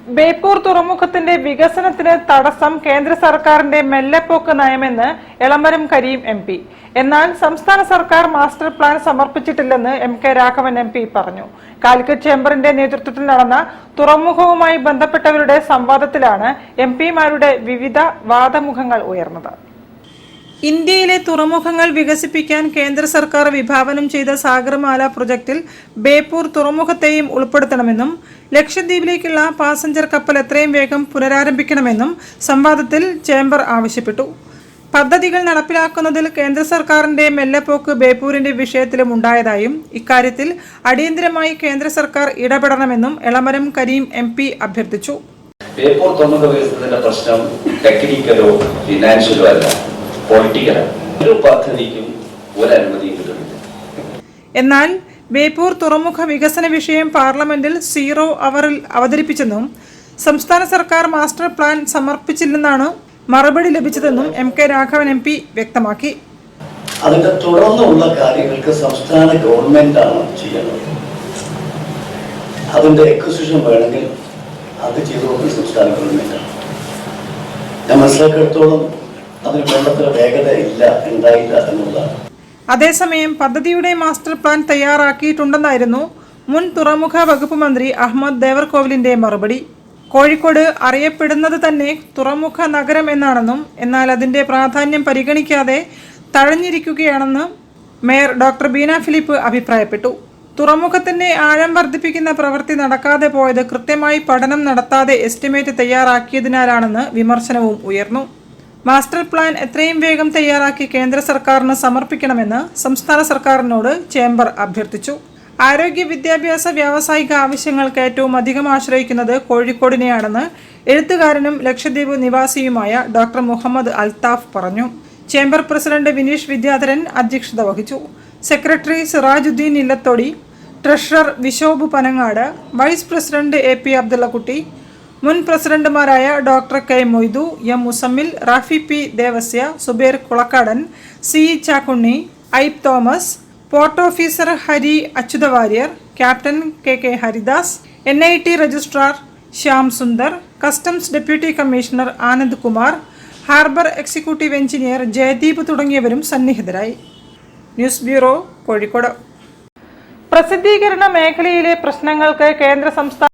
ബേപ്പൂർ തുറമുഖത്തിന്റെ വികസനത്തിന് തടസ്സം കേന്ദ്ര സർക്കാരിന്റെ മെല്ലെപ്പോക്ക് നയമെന്ന് എളമരം കരീം MP. എന്നാൽ സംസ്ഥാന സർക്കാർ മാസ്റ്റർ പ്ലാൻ സമർപ്പിച്ചിട്ടില്ലെന്ന് MK രാഘവൻ MP പറഞ്ഞു. കാലിക്കറ്റ് ചേംബറിന്റെ നേതൃത്വത്തിൽ നടന്ന തുറമുഖവുമായി ബന്ധപ്പെട്ടവരുടെ സംവാദത്തിലാണ് MPമാരുടെ വിവിധ വാദമുഖങ്ങൾ ഉയർന്നത്. ഇന്ത്യയിലെ തുറമുഖങ്ങൾ വികസിപ്പിക്കാൻ കേന്ദ്ര സർക്കാർ വിഭാവനം ചെയ്ത സാഗർമാല പ്രൊജക്ടിൽ ബേപ്പൂർ തുറമുഖത്തെയും ഉൾപ്പെടുത്തണമെന്നും ലക്ഷദ്വീപിലേക്കുള്ള പാസഞ്ചർ കപ്പൽ എത്രയും വേഗം പുനരാരംഭിക്കണമെന്നും സംവാദത്തിൽ ചേംബർ ആവശ്യപ്പെട്ടു. പദ്ധതികൾ നടപ്പിലാക്കുന്നതിൽ കേന്ദ്ര സർക്കാരിന്റെ മെല്ലെപ്പോക്ക് ബേപ്പൂരിന്റെ വിഷയത്തിലും ഉണ്ടായതായും ഇക്കാര്യത്തിൽ അടിയന്തരമായി കേന്ദ്ര സർക്കാർ ഇടപെടണമെന്നും എളമരം കരീം MP അഭ്യർത്ഥിച്ചു. ബേപ്പൂർ തുറമുഖ വികസനത്തിന്റെ പ്രശ്നം ടെക്നിക്കലോ ഫിനാൻഷ്യലോ അല്ല, പൊളിറ്റിക്കലാണ്. ഒരു പദ്ധതിക്കും ഒരു അനുമതിയും കിട്ടുന്നില്ല. എന്നാൽ ബേപ്പൂർ തുറമുഖ വികസന വിഷയം പാർലമെന്റിൽ 0 അവറിൽ അവതരിപ്പിച്ചെന്നും സംസ്ഥാന സർക്കാർ മാസ്റ്റർ പ്ലാൻ സമർപ്പിച്ചില്ലെന്നാണ് മറുപടി ലഭിച്ചതെന്നും MK രാഘവൻ MP വ്യക്തമാക്കി. അതിന്റെ തുടർന്നുള്ള കാര്യങ്ങൾക്ക് സംസ്ഥാന ഗവൺമെന്റ് ആണ് ചെയ്യുന്നത്. അതിന്റെ എക്വിസിഷൻ വേണമെങ്കിൽ അത് ചെയ്തു സംസ്ഥാന ഗവൺമെന്റ് ആണ്. ഞാൻ മനസ്സിലാക്കിയെടുത്തോളം അതിന് വേണ്ടത്ര വേഗത ഉണ്ടായില്ല എന്നുള്ളതാണ്. അതേസമയം പദ്ധതിയുടെ മാസ്റ്റർ പ്ലാൻ തയ്യാറാക്കിയിട്ടുണ്ടെന്നായിരുന്നു മുൻ തുറമുഖ വകുപ്പ് മന്ത്രി അഹമ്മദ് ദേവർകോവിലിന്റെ മറുപടി. കോഴിക്കോട് അറിയപ്പെടുന്നത് തന്നെ തുറമുഖ നഗരം എന്നാണെന്നും എന്നാൽ അതിന്റെ പ്രാധാന്യം പരിഗണിക്കാതെ തഴഞ്ഞിരിക്കുകയാണെന്ന് മേയർ ഡോക്ടർ ബീന ഫിലിപ്പ് അഭിപ്രായപ്പെട്ടു. തുറമുഖത്തിന്റെ ആഴം വർദ്ധിപ്പിക്കുന്ന പ്രവൃത്തി നടക്കാതെ പോയത് കൃത്യമായി പഠനം നടത്താതെ എസ്റ്റിമേറ്റ് തയ്യാറാക്കിയതിനാലാണെന്ന് വിമർശനവും ഉയർന്നു. മാസ്റ്റർ പ്ലാൻ എത്രയും വേഗം തയ്യാറാക്കി കേന്ദ്ര സർക്കാരിന് സമർപ്പിക്കണമെന്ന് സംസ്ഥാന സർക്കാരിനോട് ചേംബർ അഭ്യർത്ഥിച്ചു. ആരോഗ്യ വിദ്യാഭ്യാസ വ്യാവസായിക ആവശ്യങ്ങൾക്ക് ഏറ്റവും അധികം ആശ്രയിക്കുന്നത് കോഴിക്കോടിനെയാണെന്ന് എഴുത്തുകാരനും ലക്ഷദ്വീപ് നിവാസിയുമായ ഡോക്ടർ മുഹമ്മദ് അൽത്താഫ് പറഞ്ഞു. ചേംബർ പ്രസിഡന്റ് വിനീഷ് വിദ്യാധരൻ അധ്യക്ഷത വഹിച്ചു. Secretary Sirajuddin Illathodi, treasurer Vishob Panangad, vice president AP Abdullakutty, മുൻ പ്രസിഡന്റുമാരായ doctor K Moithu, M Musammil, Rafi P Devasya, Zubair Kulakkadan, C Chakkunni, Aib Thomas, port officer Hari Achyuthawarrier, captain KK Haridas, NIT registrar Shyam Sundar, customs deputy commissioner Anand Kumar, harbour executive engineer Jayadeep തുടങ്ങിയവരും സന്നിഹിതരായി. News bureau, Kozhikode. പ്രസിദ്ധീകരണ മേഖലയിലെ പ്രശ്നങ്ങൾക്ക് കേന്ദ്ര സംസ്ഥാന